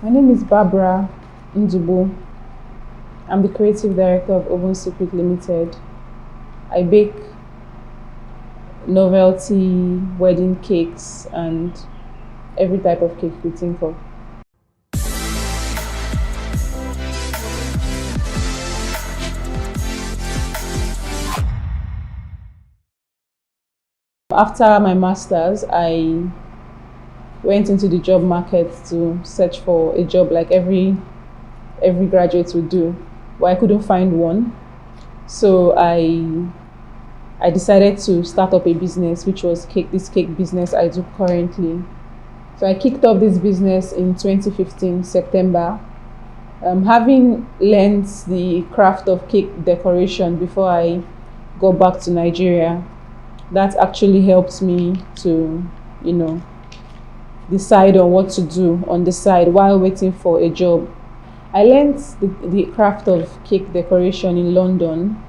My name is Barbara Ndubu. I'm the creative director of Oven Secret Limited. I bake novelty wedding cakes and every type of cake you think of. After my master's, I went into the job market to search for a job like every graduate would do, but I couldn't find one. So I decided to start up a business, which was this cake business I do currently. So I kicked off this business in 2015 September. Having learned the craft of cake decoration before I got back to Nigeria, that actually helped me to, decide on what to do on the side while waiting for a job. I learned the craft of cake decoration in London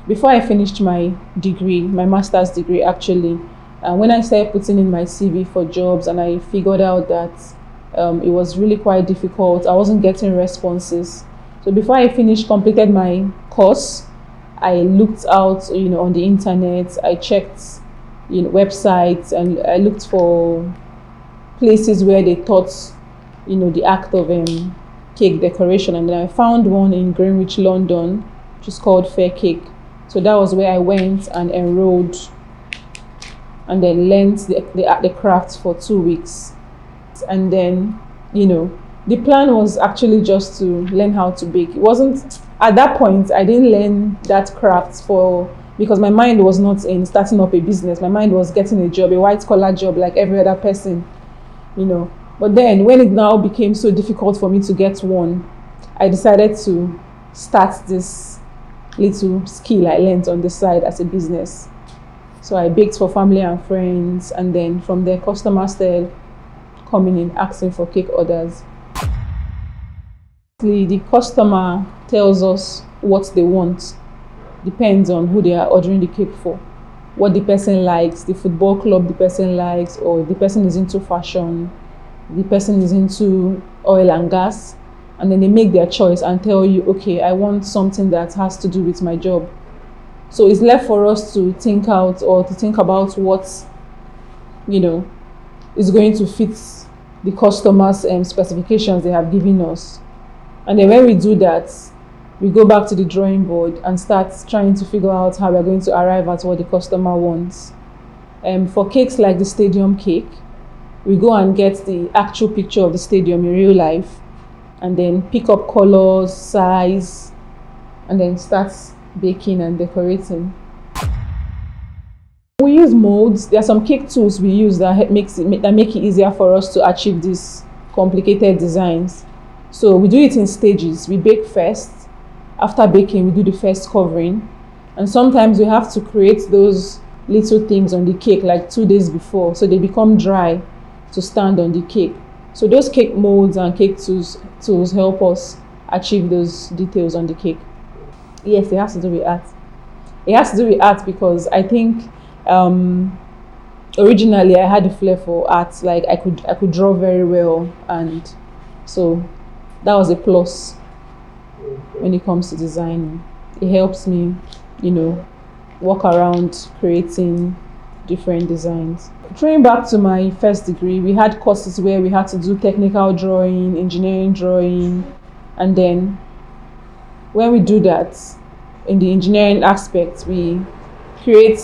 before I finished my degree, my master's degree actually. When I started putting in my CV for jobs, and I figured out that it was really quite difficult, I wasn't getting responses. So before I completed my course, I looked out, on the internet. I checked, websites, and I looked for places where they taught, the act of cake decoration. And then I found one in Greenwich, London, which is called Fair Cake. So that was where I went and enrolled, and then learned the craft for 2 weeks. And then, the plan was actually just to learn how to bake. It wasn't, at that point, I didn't learn that craft because my mind was not in starting up a business. My mind was getting a job, a white collar job like every other person, But then when it now became so difficult for me to get one, I decided to start this little skill I learned on the side as a business. So I baked for family and friends, and then from there, customers started coming in asking for cake orders. The customer tells us what they want. Depends on who they are ordering the cake for, what the person likes, the football club the person likes, or the person is into fashion, the person is into oil and gas, and then they make their choice and tell you, okay, I want something that has to do with my job. So it's left for us to think out, or to think about what, is going to fit the customer's specifications they have given us. And then when we do that, we go back to the drawing board and start trying to figure out how we're going to arrive at what the customer wants. For cakes like the stadium cake, we go and get the actual picture of the stadium in real life, and then pick up colors, size, and then start baking and decorating. We use molds. There are some cake tools we use that make it easier for us to achieve these complicated designs. So we do it in stages. We bake first. After baking, we do the first covering. And sometimes we have to create those little things on the cake like 2 days before, so they become dry to stand on the cake. So those cake molds and cake tools help us achieve those details on the cake. Yes, it has to do with art. It has to do with art because I think originally I had a flair for art. Like I could draw very well, and so that was a plus when it comes to designing. It helps me, walk around creating different designs. Throwing back to my first degree, we had courses where we had to do technical drawing, engineering drawing, and then when we do that, in the engineering aspect, we create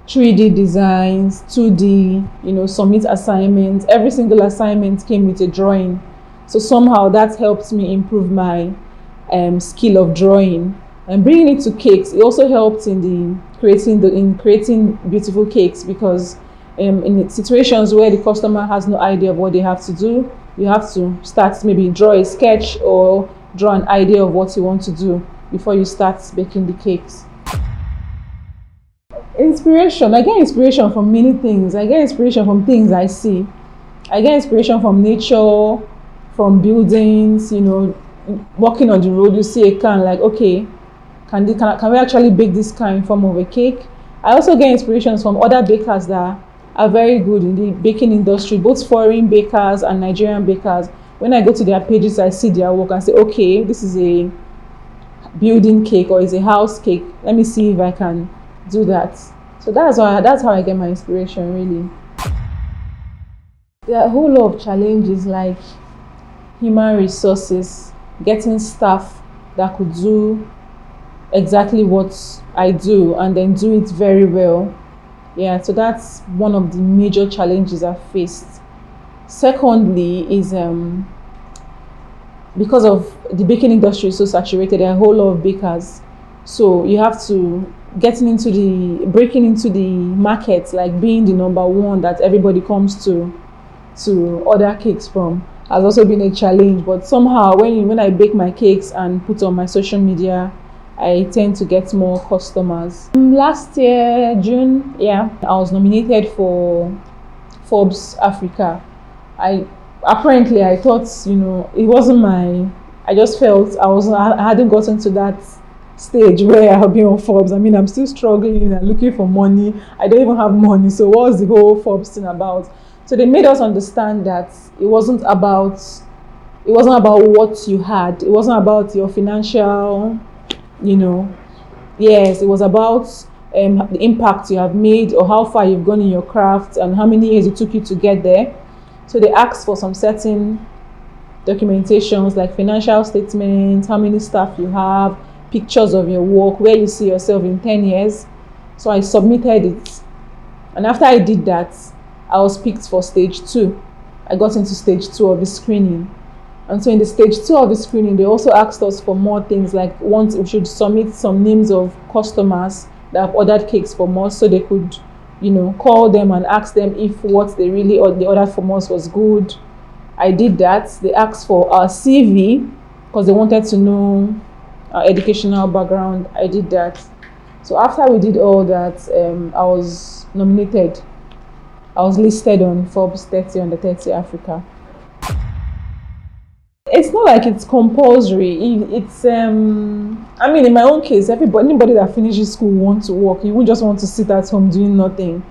3D designs, 2D, submit assignments. Every single assignment came with a drawing. So somehow that helped me improve my skill of drawing. And bringing it to cakes, it also helped in creating beautiful cakes, because in situations where the customer has no idea of what they have to do, you have to start, maybe draw a sketch or draw an idea of what you want to do before you start baking the cakes. Inspiration. I get inspiration from many things. I get inspiration from things I see. I get inspiration from nature, from buildings, walking on the road, you see a can, like, okay, can we actually bake this can in form of a cake? I also get inspirations from other bakers that are very good in the baking industry, both foreign bakers and Nigerian bakers. When I go to their pages, I see their work and say, okay, this is a building cake or is a house cake. Let me see if I can do that. So that's how I get my inspiration, really. There are a whole lot of challenges like human resources, getting staff that could do exactly what I do and then do it very well. Yeah, so that's one of the major challenges I've faced. Secondly is because of the baking industry is so saturated, there are a whole lot of bakers. So you have to breaking into the market, like being the number one that everybody comes to order cakes from, has also been a challenge. But somehow when I bake my cakes and put on my social media, I tend to get more customers. Last year, June, yeah, I was nominated for Forbes Africa. I thought, it wasn't I just felt I hadn't gotten to that stage where I'll be on Forbes. I mean, I'm still struggling and looking for money. I don't even have money. So what was the whole Forbes thing about? So they made us understand that it wasn't about what you had. It wasn't about your financial, yes, it was about the impact you have made or how far you've gone in your craft and how many years it took you to get there. So they asked for some certain documentations like financial statements, how many staff you have, pictures of your work, where you see yourself in 10 years. So I submitted it. And after I did that, I was picked for stage 2. I got into stage 2 of the screening. And so in the stage 2 of the screening, they also asked us for more things, like we should submit some names of customers that have ordered cakes from us so they could, call them and ask them if what they ordered from us was good. I did that. They asked for our CV because they wanted to know our educational background. I did that. So after we did all that, I was nominated. I was listed on Forbes 30 under 30 Africa. It's not like it's compulsory. It's in my own case, anybody that finishes school wants to work. You won't just want to sit at home doing nothing.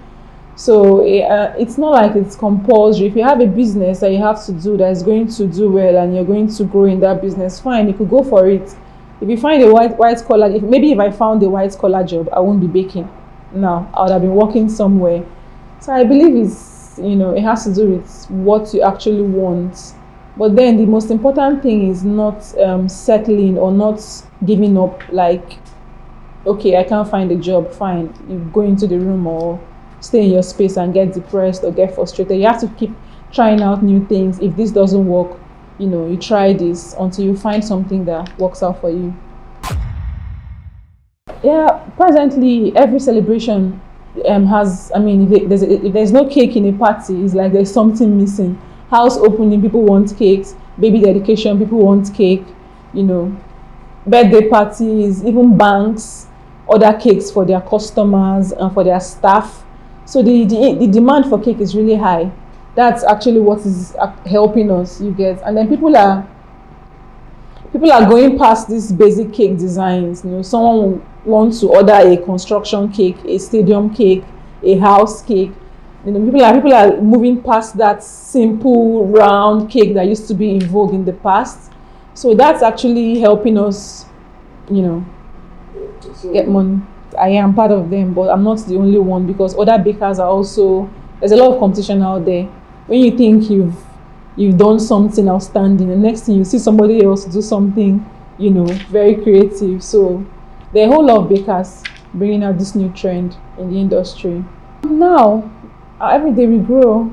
So it's not like it's compulsory. If you have a business that you have to do that is going to do well and you're going to grow in that business, fine, you could go for it. If you find a white collar, if I found a white collar job, I won't be baking. Now I would have been working somewhere. So I believe it has to do with what you actually want. But then the most important thing is not settling or not giving up. Like, okay, I can't find a job, fine. You go into the room or stay in your space and get depressed or get frustrated. You have to keep trying out new things. If this doesn't work, you try this until you find something that works out for you. Yeah, presently every celebration has, if there's no cake in a party, it's like there's something missing. House opening, people want cakes. Baby dedication, people want cake. Birthday parties, even banks order cakes for their customers and for their staff. So the demand for cake is really high. That's actually what is helping us, you get. And then people are going past these basic cake designs. Someone wants to order a construction cake, a stadium cake, a house cake. People are moving past that simple round cake that used to be in vogue in the past. So that's actually helping us, get money. I am part of them, but I'm not the only one because other bakers are also, there's a lot of competition out there. When you think you've done something outstanding, the next thing you see somebody else do something, very creative. So there are a whole lot of bakers bringing out this new trend in the industry. Now, every day we grow.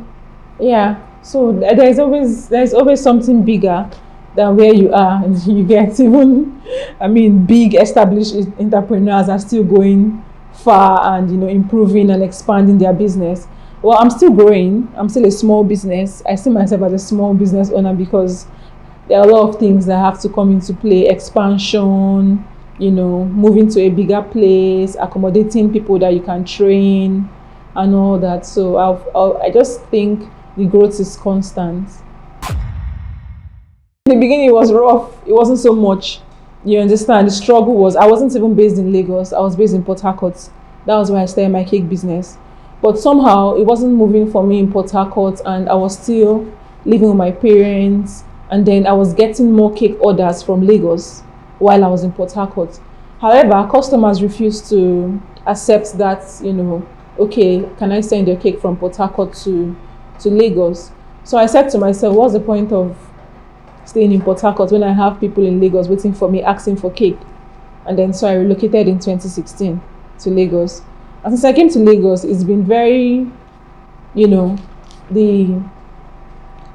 Yeah. So there's always something bigger than where you are, and you get even, big established entrepreneurs are still going far and improving and expanding their business. Well, I'm still growing. I'm still a small business. I see myself as a small business owner because there are a lot of things that have to come into play. Expansion, moving to a bigger place, accommodating people that you can train and all that. So I just think the growth is constant. In the beginning, it was rough. It wasn't so much. You understand? The struggle was, I wasn't even based in Lagos. I was based in Port Harcourt. That was where I started my cake business. But somehow it wasn't moving for me in Port Harcourt, and I was still living with my parents. And then I was getting more cake orders from Lagos while I was in Port Harcourt. However, customers refused to accept that, okay, can I send your cake from Port Harcourt to Lagos? So I said to myself, what's the point of staying in Port Harcourt when I have people in Lagos waiting for me, asking for cake? And then so I relocated in 2016 to Lagos. And since I came to Lagos, it's been very, the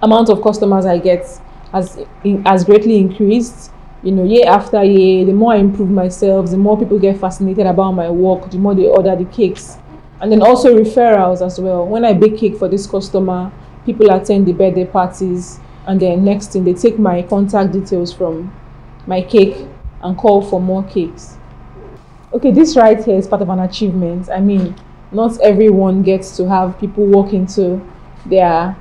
amount of customers I get has greatly increased. Year after year, the more I improve myself, the more people get fascinated about my work, the more they order the cakes. And then also referrals as well. When I bake cake for this customer, people attend the birthday parties, and then next thing, they take my contact details from my cake and call for more cakes. Okay, this right here is part of an achievement. I mean, not everyone gets to have people walk into their,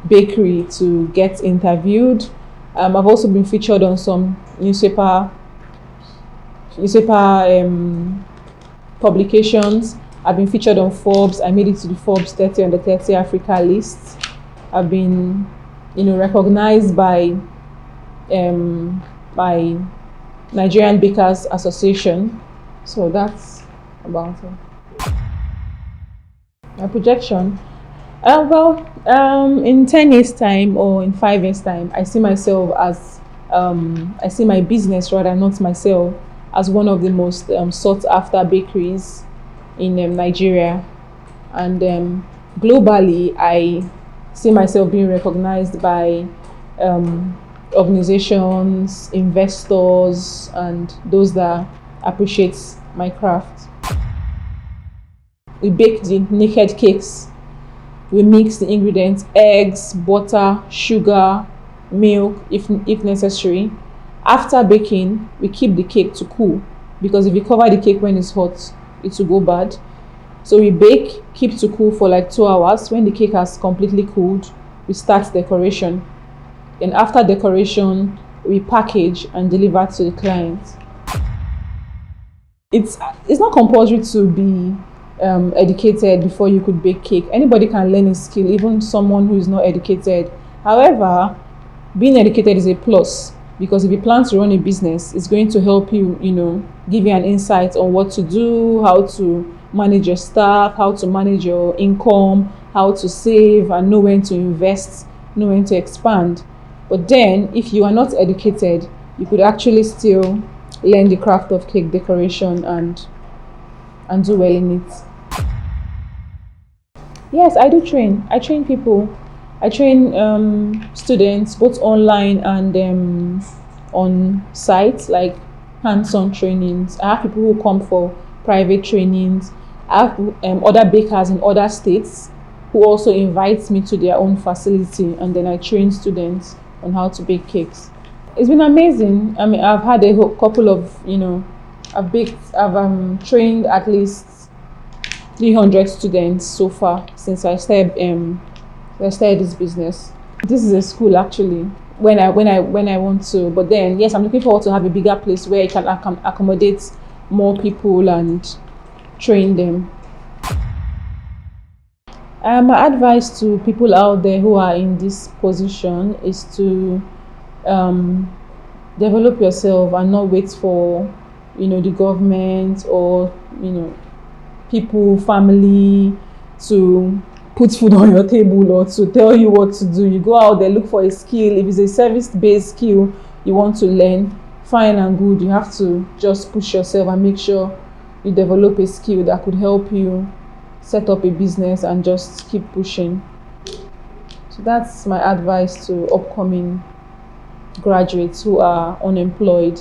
bakery to get interviewed. I've also been featured on some newspaper publications. I've been featured on Forbes. I made it to the Forbes 30 under 30 Africa list. I've been, recognized by Nigerian Bakers Association. So that's about it. My projection. In 10 years' time or in 5 years' time, I see myself as, I see my business rather, not myself, as one of the most sought after bakeries in Nigeria. And globally, I see myself being recognized by organizations, investors, and those that appreciate my craft. We bake the naked cakes. We mix the ingredients: eggs, butter, sugar, milk, if necessary. After baking, we keep the cake to cool, because if you cover the cake when it's hot, it will go bad. So we bake, keep to cool for like 2 hours. When the cake has completely cooled, we start decoration. And after decoration, we package and deliver to the client. It's not compulsory to be educated before you could bake cake. Anybody can learn a skill, even someone who is not educated. However, being educated is a plus, because if you plan to run a business, it's going to help you, give you an insight on what to do, how to manage your staff, how to manage your income, how to save, and know when to invest, know when to expand. But then, if you are not educated, you could actually still learn the craft of cake decoration and do well in it. Yes, I do train. I train people. I train students, both online and on site, like hands-on trainings. I have people who come for private trainings. I have other bakers in other states who also invite me to their own facility, and then I train students on how to bake cakes. It's been amazing. I mean, I've had a couple of, I've trained at least 300 students so far since I started this business. This is a school actually. When I want to, but then yes, I'm looking forward to have a bigger place where I can accommodate more people and train them. My advice to people out there who are in this position is to develop yourself and not wait for the government or people, family to put food on your table or to tell you what to do. You go out there, look for a skill. If it's a service-based skill you want to learn, fine and good. You have to just push yourself and make sure you develop a skill that could help you set up a business and just keep pushing. So that's my advice to upcoming graduates who are unemployed.